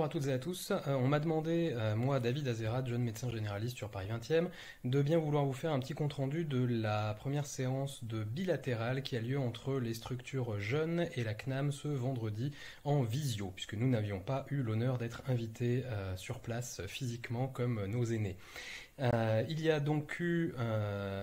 Bonjour à toutes et à tous. On m'a demandé, moi David Azerrad, jeune médecin généraliste sur Paris 20e, de bien vouloir vous faire un petit compte-rendu de la première séance de bilatérale qui a lieu entre les structures jeunes et la CNAM ce vendredi en visio, puisque nous n'avions pas eu l'honneur d'être invités sur place physiquement comme nos aînés. Il y a donc eu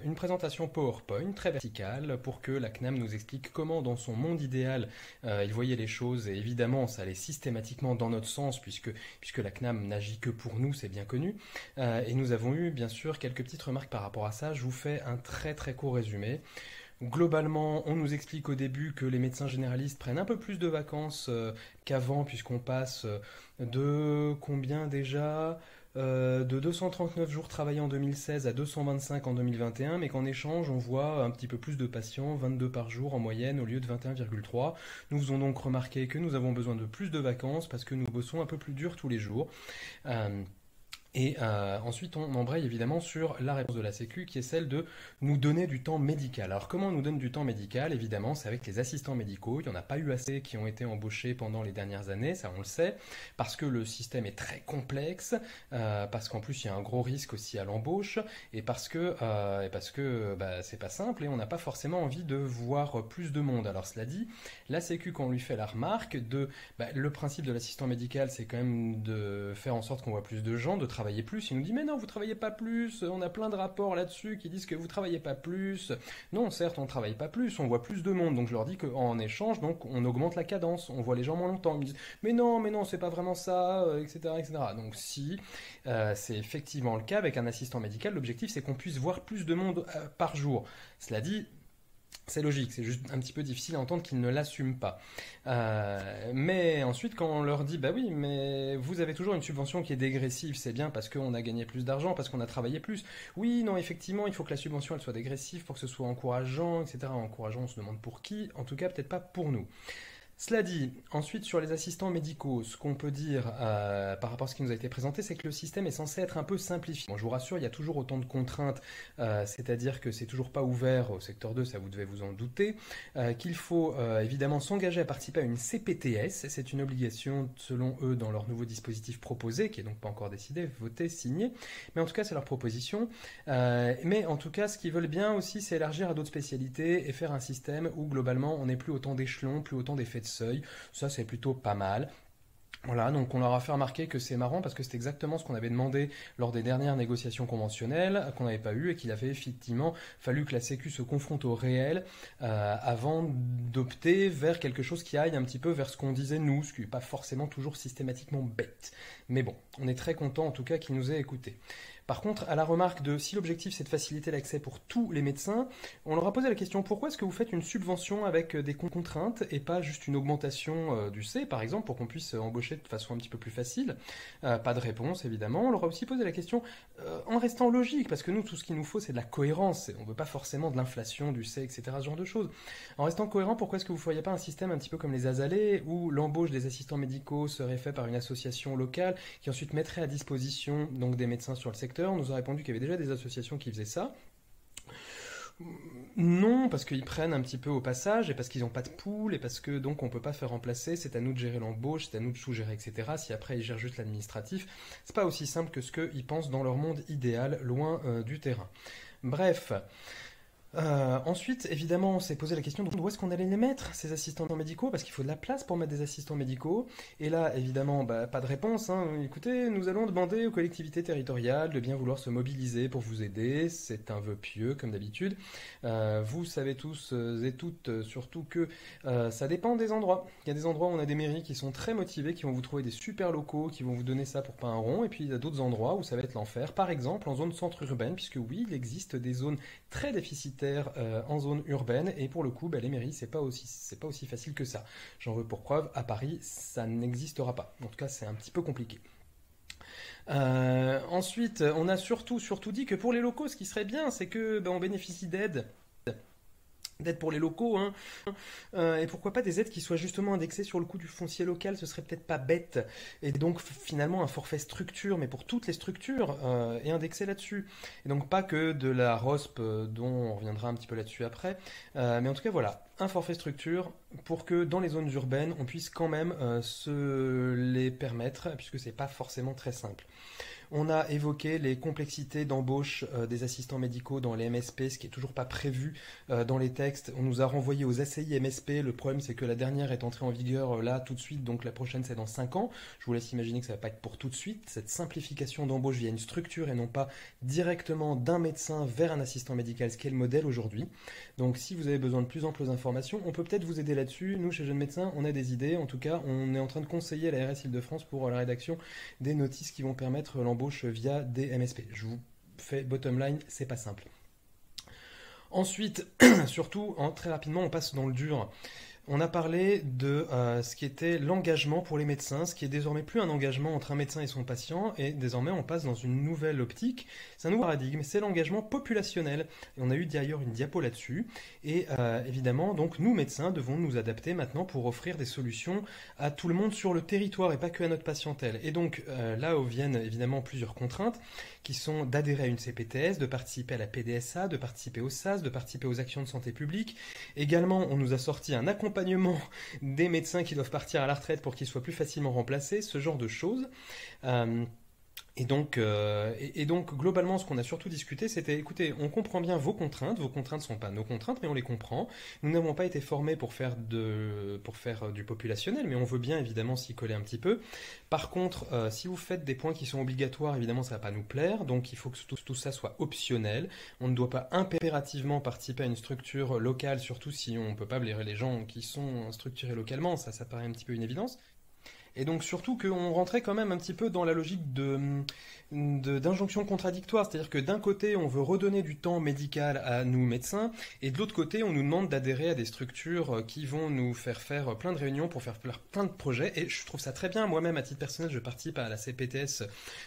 une présentation PowerPoint très verticale pour que la CNAM nous explique comment dans son monde idéal il voyait les choses, et évidemment ça allait systématiquement dans notre sens puisque la CNAM n'agit que pour nous, c'est bien connu. Et nous avons eu bien sûr quelques petites remarques par rapport à ça. Je vous fais un très très court résumé. Globalement, on nous explique au début que les médecins généralistes prennent un peu plus de vacances qu'avant, puisqu'on passe de combien déjà de 239 jours travaillés en 2016 à 225 en 2021, mais qu'en échange, on voit un petit peu plus de patients, 22 par jour en moyenne au lieu de 21,3. Nous faisons donc remarquer que nous avons besoin de plus de vacances parce que nous bossons un peu plus dur tous les jours. Ensuite, on embraye évidemment sur la réponse de la Sécu qui est celle de nous donner du temps médical. Alors, comment on nous donne du temps médical? Évidemment, c'est avec les assistants médicaux. Il n'y en a pas eu assez qui ont été embauchés pendant les dernières années, ça on le sait, parce que le système est très complexe, parce qu'en plus il y a un gros risque aussi à l'embauche, et parce que c'est pas simple et on n'a pas forcément envie de voir plus de monde. Alors, cela dit, la Sécu, quand on lui fait la remarque le principe de l'assistant médical, c'est quand même de faire en sorte qu'on voit plus de gens, de travailler plus. Il nous dit mais non, vous travaillez pas plus, on a plein de rapports là-dessus qui disent que vous travaillez pas plus. Non, certes, on travaille pas plus, on voit plus de monde. Donc je leur dis qu'en échange, donc on augmente la cadence, on voit les gens moins longtemps. Ils me disent mais non, c'est pas vraiment ça, etc., etc. Donc si c'est effectivement le cas avec un assistant médical, l'objectif c'est qu'on puisse voir plus de monde par jour. Cela dit, c'est logique, c'est juste un petit peu difficile à entendre qu'ils ne l'assument pas. Mais ensuite, quand on leur dit, bah oui, mais vous avez toujours une subvention qui est dégressive, c'est bien parce qu'on a gagné plus d'argent, parce qu'on a travaillé plus. Oui, non, effectivement, il faut que la subvention elle soit dégressive pour que ce soit encourageant, etc. Encourageant, on se demande pour qui, en tout cas peut-être pas pour nous. Cela dit, ensuite sur les assistants médicaux, ce qu'on peut dire par rapport à ce qui nous a été présenté, c'est que le système est censé être un peu simplifié. Bon, je vous rassure, il y a toujours autant de contraintes, c'est-à-dire que c'est toujours pas ouvert au secteur 2, ça vous devez vous en douter, qu'il faut évidemment s'engager à participer à une CPTS, c'est une obligation selon eux dans leur nouveau dispositif proposé, qui est donc pas encore décidé, voté, signé, mais en tout cas c'est leur proposition. Mais en tout cas, ce qu'ils veulent bien aussi, c'est élargir à d'autres spécialités et faire un système où globalement on n'est plus autant d'échelons, plus autant d'effets de seuil. Ça, c'est plutôt pas mal. Voilà, donc on leur a fait remarquer que c'est marrant parce que c'est exactement ce qu'on avait demandé lors des dernières négociations conventionnelles qu'on n'avait pas eu et qu'il avait effectivement fallu que la Sécu se confronte au réel avant d'opter vers quelque chose qui aille un petit peu vers ce qu'on disait nous, ce qui n'est pas forcément toujours systématiquement bête. Mais bon, on est très content en tout cas qu'il nous ait écoutés. Par contre, à la remarque de si l'objectif c'est de faciliter l'accès pour tous les médecins, on leur a posé la question pourquoi est-ce que vous faites une subvention avec des contraintes et pas juste une augmentation du C par exemple pour qu'on puisse embaucher de façon un petit peu plus facile. Pas de réponse évidemment. On leur a aussi posé la question en restant logique parce que nous tout ce qu'il nous faut c'est de la cohérence. On veut pas forcément de l'inflation, du C, etc. Ce genre de choses. En restant cohérent, pourquoi est-ce que vous ne feriez pas un système un petit peu comme les Azalées où l'embauche des assistants médicaux serait faite par une association locale qui ensuite mettrait à disposition donc des médecins sur le secteur. On nous a répondu qu'il y avait déjà des associations qui faisaient ça. Non, parce qu'ils prennent un petit peu au passage et parce qu'ils n'ont pas de pool et parce que donc on peut pas faire remplacer, c'est à nous de gérer l'embauche, c'est à nous de sous-gérer, etc. Si après ils gèrent juste l'administratif, c'est pas aussi simple que ce qu'ils pensent dans leur monde idéal, loin du terrain. Bref. Ensuite, évidemment, on s'est posé la question de où est-ce qu'on allait les mettre, ces assistants médicaux, parce qu'il faut de la place pour mettre des assistants médicaux. Et là, évidemment, pas de réponse. Écoutez, nous allons demander aux collectivités territoriales de bien vouloir se mobiliser pour vous aider. C'est un vœu pieux, comme d'habitude. Vous savez tous et toutes, surtout que ça dépend des endroits. Il y a des endroits où on a des mairies qui sont très motivées, qui vont vous trouver des super locaux, qui vont vous donner ça pour pas un rond. Et puis, il y a d'autres endroits où ça va être l'enfer. Par exemple, en zone centre urbaine, puisque oui, il existe des zones très déficitaires en zone urbaine et pour le coup les mairies c'est pas aussi facile que ça. J'en veux pour preuve à Paris ça n'existera pas. En tout cas c'est un petit peu compliqué. Ensuite on a surtout dit que pour les locaux ce qui serait bien c'est que on bénéficie d'aides d'aides pour les locaux, hein. Et pourquoi pas des aides qui soient justement indexées sur le coût du foncier local, ce serait peut-être pas bête. Et donc finalement un forfait structure, mais pour toutes les structures, et indexé là-dessus. Et donc pas que de la ROSP, dont on reviendra un petit peu là-dessus après. Mais en tout cas voilà, un forfait structure pour que dans les zones urbaines, on puisse quand même se les permettre, puisque c'est pas forcément très simple. On a évoqué les complexités d'embauche des assistants médicaux dans les MSP, ce qui est toujours pas prévu dans les textes. On nous a renvoyé aux ACI MSP. Le problème, c'est que la dernière est entrée en vigueur là tout de suite, donc la prochaine c'est dans 5 ans. Je vous laisse imaginer que ça va pas être pour tout de suite. Cette simplification d'embauche via une structure et non pas directement d'un médecin vers un assistant médical, ce qui est le modèle aujourd'hui. Donc si vous avez besoin de plus amples informations, on peut peut-être vous aider là-dessus. Nous, chez Jeunes Médecins, on a des idées. En tout cas, on est en train de conseiller à la RS Île-de-France pour la rédaction des notices qui vont permettre l'embauche via des MSP. Je vous fais bottom line, c'est pas simple. Ensuite, surtout, très rapidement, on passe dans le dur. On a parlé de ce qui était l'engagement pour les médecins, ce qui est désormais plus un engagement entre un médecin et son patient, et désormais on passe dans une nouvelle optique, c'est un nouveau paradigme, c'est l'engagement populationnel. Et on a eu d'ailleurs une diapo là-dessus, et évidemment, donc nous médecins devons nous adapter maintenant pour offrir des solutions à tout le monde sur le territoire et pas que à notre patientèle. Et donc là où viennent évidemment plusieurs contraintes, qui sont d'adhérer à une CPTS, de participer à la PDSA, de participer au SAS, de participer aux actions de santé publique. Également, on nous a sorti un accompagnement des médecins qui doivent partir à la retraite pour qu'ils soient plus facilement remplacés, ce genre de choses. Et donc, globalement, ce qu'on a surtout discuté, c'était, écoutez, on comprend bien vos contraintes ne sont pas nos contraintes, mais on les comprend. Nous n'avons pas été formés pour faire du populationnel, mais on veut bien évidemment s'y coller un petit peu. Par contre, si vous faites des points qui sont obligatoires, évidemment, ça va pas nous plaire, donc il faut que tout ça soit optionnel. On ne doit pas impérativement participer à une structure locale, surtout si on ne peut pas blairer les gens qui sont structurés localement, ça paraît un petit peu une évidence. Et donc surtout qu'on rentrait quand même un petit peu dans la logique d'injonction contradictoire, c'est-à-dire que d'un côté on veut redonner du temps médical à nous médecins, et de l'autre côté on nous demande d'adhérer à des structures qui vont nous faire plein de réunions pour faire plein de projets, et je trouve ça très bien. Moi-même à titre personnel je participe à la CPTS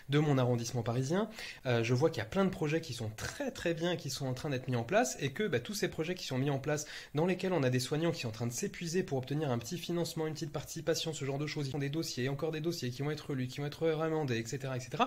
de mon arrondissement parisien, je vois qu'il y a plein de projets qui sont très très bien, qui sont en train d'être mis en place, et que tous ces projets qui sont mis en place, dans lesquels on a des soignants qui sont en train de s'épuiser pour obtenir un petit financement, une petite participation, ce genre de choses, ils font des dossiers, encore des dossiers qui vont être relus, qui vont être ramendés, etc., etc.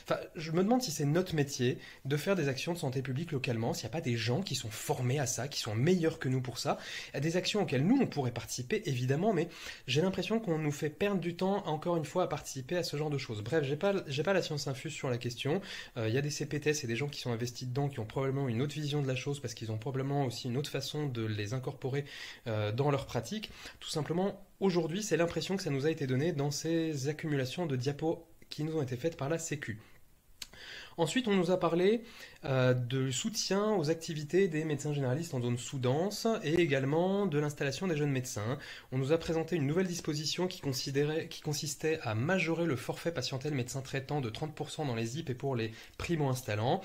Enfin, je me demande si c'est notre métier de faire des actions de santé publique localement, s'il n'y a pas des gens qui sont formés à ça, qui sont meilleurs que nous pour ça. Il y a des actions auxquelles nous, on pourrait participer, évidemment, mais j'ai l'impression qu'on nous fait perdre du temps, encore une fois, à participer à ce genre de choses. Bref, j'ai pas la science infuse sur la question. Il y a des CPTS et des gens qui sont investis dedans, qui ont probablement une autre vision de la chose, parce qu'ils ont probablement aussi une autre façon de les incorporer dans leur pratique. Tout simplement, aujourd'hui, c'est l'impression que ça nous a été donné dans ces accumulations de diapos qui nous ont été faites par la Sécu. Ensuite, on nous a parlé de soutien aux activités des médecins généralistes en zone sous-dense et également de l'installation des jeunes médecins. On nous a présenté une nouvelle disposition qui consistait à majorer le forfait patientèle médecin traitant de 30% dans les ZIP et pour les primo-installants.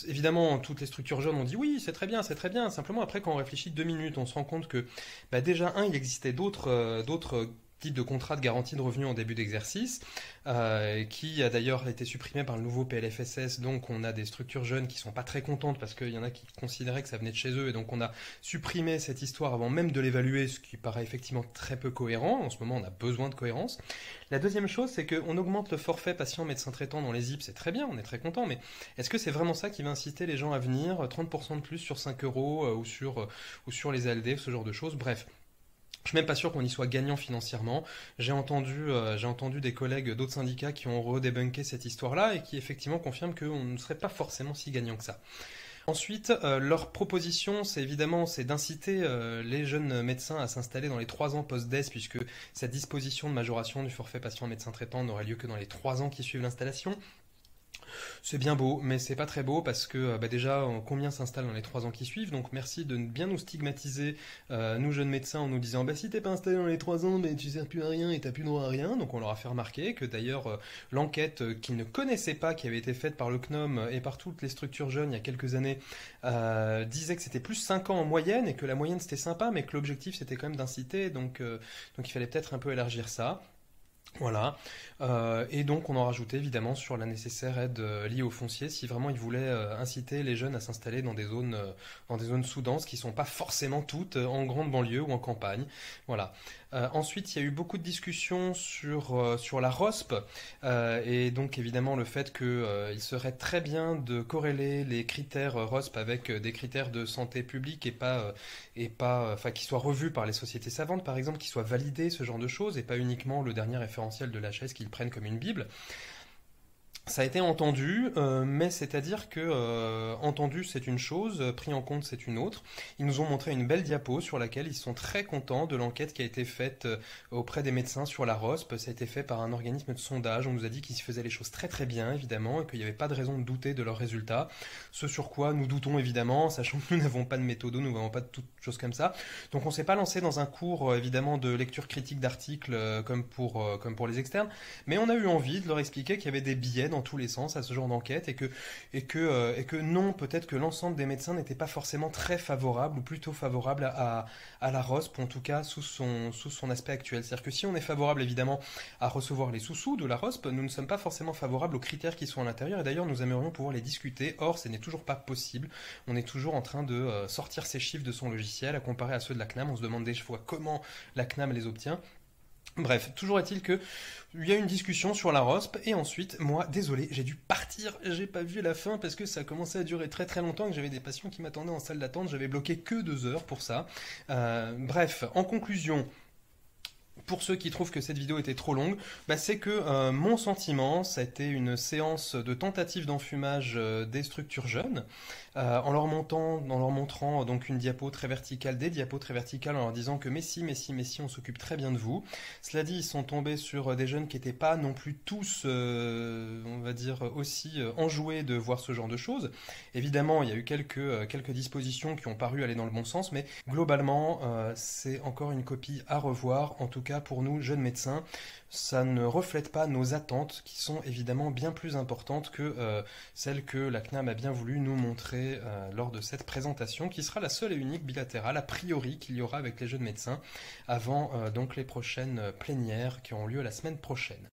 Évidemment, toutes les structures jeunes ont dit oui, c'est très bien, c'est très bien. Simplement, après, quand on réfléchit 2 minutes, on se rend compte que déjà, il existait d'autres type de contrat de garantie de revenus en début d'exercice, qui a d'ailleurs été supprimé par le nouveau PLFSS. Donc on a des structures jeunes qui sont pas très contentes parce qu'il y en a qui considéraient que ça venait de chez eux, et donc on a supprimé cette histoire avant même de l'évaluer, ce qui paraît effectivement très peu cohérent. En ce moment, on a besoin de cohérence. La deuxième chose, c'est qu'on augmente le forfait patient médecin traitant dans les ZIP, c'est très bien, on est très content, mais est-ce que c'est vraiment ça qui va inciter les gens à venir, 30% de plus sur 5 euros ou sur les ALD, ce genre de choses? Bref. Je suis même pas sûr qu'on y soit gagnant financièrement. J'ai entendu des collègues d'autres syndicats qui ont redébunké cette histoire-là et qui effectivement confirment qu'on ne serait pas forcément si gagnant que ça. Ensuite, leur proposition, c'est d'inciter les jeunes médecins à s'installer dans les 3 ans post-DES, puisque cette disposition de majoration du forfait patient médecin traitant n'aurait lieu que dans les 3 ans qui suivent l'installation. C'est bien beau, mais c'est pas très beau parce que déjà, combien s'installent dans les 3 ans qui suivent? Donc merci de bien nous stigmatiser, nous jeunes médecins, en nous disant si t'es pas installé dans les 3 ans, tu sers plus à rien et t'as plus droit à rien. Donc on leur a fait remarquer que d'ailleurs l'enquête qu'ils ne connaissaient pas, qui avait été faite par le CNOM et par toutes les structures jeunes il y a quelques années, disait que c'était plus 5 ans en moyenne et que la moyenne c'était sympa, mais que l'objectif c'était quand même d'inciter, donc il fallait peut-être un peu élargir ça. Voilà. Et donc on en rajoutait évidemment sur la nécessaire aide liée au foncier si vraiment ils voulaient inciter les jeunes à s'installer dans des zones sous-denses qui sont pas forcément toutes en grande banlieue ou en campagne. Voilà. Ensuite, il y a eu beaucoup de discussions sur la ROSP et donc évidemment le fait qu'il serait très bien de corréler les critères ROSP avec des critères de santé publique enfin, qui soient revus par les sociétés savantes, par exemple, qui soient validés, ce genre de choses, et pas uniquement le dernier référentiel de l'HS qu'ils prennent comme une bible. Ça a été entendu, mais c'est-à-dire que entendu c'est une chose, pris en compte c'est une autre. Ils nous ont montré une belle diapo sur laquelle ils sont très contents de l'enquête qui a été faite auprès des médecins sur la ROSP. Ça a été fait par un organisme de sondage. On nous a dit qu'ils faisaient les choses très très bien évidemment et qu'il n'y avait pas de raison de douter de leurs résultats. Ce sur quoi nous doutons évidemment, sachant que nous n'avons pas de méthodo, nous n'avons pas de toutes choses comme ça. Donc on s'est pas lancé dans un cours évidemment de lecture critique d'articles comme pour les externes, mais on a eu envie de leur expliquer qu'il y avait des biais dans tous les sens à ce genre d'enquête et que non, peut-être que l'ensemble des médecins n'était pas forcément très favorable ou plutôt favorable à la ROSP, en tout cas sous son aspect actuel. C'est-à-dire que si on est favorable évidemment à recevoir les sous-sous de la ROSP, nous ne sommes pas forcément favorables aux critères qui sont à l'intérieur et d'ailleurs nous aimerions pouvoir les discuter. Or, ce n'est toujours pas possible. On est toujours en train de sortir ces chiffres de son logiciel à comparer à ceux de la CNAM. On se demande des fois comment la CNAM les obtient. Bref, toujours est-il que il y a une discussion sur la ROSP et ensuite, moi, désolé, j'ai dû partir, j'ai pas vu la fin parce que ça a commencé à durer très très longtemps et que j'avais des patients qui m'attendaient en salle d'attente, j'avais bloqué que 2 heures pour ça. Bref, en conclusion, pour ceux qui trouvent que cette vidéo était trop longue, bah c'est que mon sentiment, ça a été une séance de tentative d'enfumage des structures jeunes, en leur montrant donc une diapo très verticale, des diapos très verticales, en leur disant que mais si, on s'occupe très bien de vous. Cela dit, ils sont tombés sur des jeunes qui n'étaient pas non plus tous, on va dire, aussi enjoués de voir ce genre de choses. Évidemment, il y a eu quelques dispositions qui ont paru aller dans le bon sens, mais globalement, c'est encore une copie à revoir, en tout cas pour nous, jeunes médecins. Ça ne reflète pas nos attentes, qui sont évidemment bien plus importantes que celles que la CNAM a bien voulu nous montrer lors de cette présentation, qui sera la seule et unique bilatérale, a priori, qu'il y aura avec les jeunes médecins, avant donc les prochaines plénières qui auront lieu la semaine prochaine.